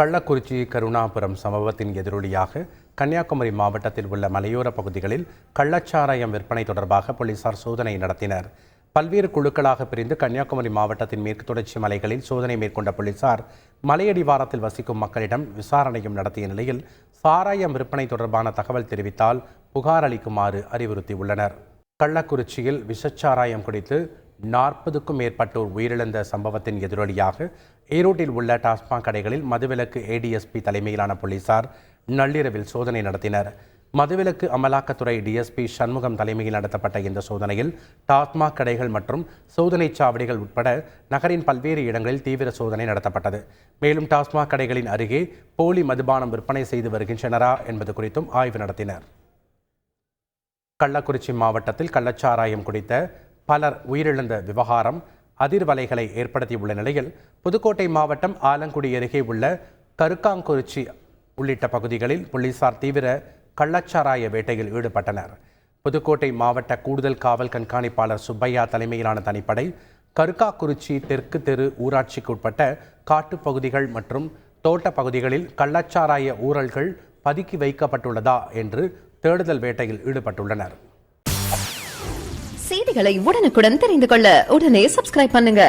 கள்ளக்குறிச்சி கருணாபுரம் சம்பவத்தின் எதிரொலியாக கன்னியாகுமரி மாவட்டத்தில் உள்ள மலையோர பகுதிகளில் கள்ளச்சாராயம் விற்பனை தொடர்பாக போலீசார் சோதனை நடத்தினர். பல்வேறு குழுக்களாக பிரிந்து கன்னியாகுமரி மாவட்டத்தின் மேற்கு தொடர்ச்சி மலைகளில் சோதனை மேற்கொண்ட போலீசார் மலையடிவாரத்தில் வசிக்கும் மக்களிடம் விசாரணையும் நடத்திய நிலையில் சாராயம் விற்பனை தொடர்பான தகவல் தெரிவித்தால் புகார் அளிக்குமாறு அறிவுறுத்தியுள்ளனர். கள்ளக்குறிச்சியில் விஷச்சாராயம் குடித்து 40க்கும் மேற்பட்டோர் உயிரிழந்த சம்பவத்தின் எதிரொலியாக ஈரோட்டில் உள்ள டாஸ்மாக் கடைகளில் மதுவிலக்கு ஏடிஎஸ்பி தலைமையிலான போலீசார் நள்ளிரவில் சோதனை நடத்தினர். மதுவிலக்கு அமலாக்கத்துறை டிஎஸ்பி சண்முகம் தலைமையில் நடத்தப்பட்ட இந்த சோதனையில் டாஸ்மாக் கடைகள் மற்றும் சோதனைச் சாவடிகள் உட்பட நகரின் பல்வேறு இடங்களில் தீவிர சோதனை நடத்தப்பட்டது. மேலும் டாஸ்மாக் கடைகளின் அருகே போலி மதுபானம் விற்பனை செய்து வருகின்றனரா என்பது குறித்தும் ஆய்வு நடத்தினர். கள்ளக்குறிச்சி மாவட்டத்தில் கள்ளச்சாராயம் குடித்த பலர் உயிரிழந்த விவகாரம் அதிர்வலைகளை ஏற்படுத்தியுள்ள நிலையில் புதுக்கோட்டை மாவட்டம் ஆலங்குடி அருகே உள்ள கருக்காங்குறிச்சி உள்ளிட்ட பகுதிகளில் போலீசார் தீவிர கள்ளச்சாராய வேட்டையில் ஈடுபட்டனர். புதுக்கோட்டை மாவட்ட கூடுதல் காவல் கண்காணிப்பாளர் சுப்பையா தலைமையிலான தனிப்படை கருக்காக்குறிச்சி தெற்கு தெரு ஊராட்சிக்கு உட்பட்ட காட்டுப்பகுதிகள் மற்றும் தோட்ட பகுதிகளில் கள்ளச்சாராய ஊழல்கள் பதுக்கி வைக்கப்பட்டுள்ளதா என்று தேடுதல் வேட்டையில் ஈடுபட்டுள்ளனர். செய்திகளை உடனுக்குடன் தெரிந்து கொள்ள உடனே சப்ஸ்கிரைப் பண்ணுங்க.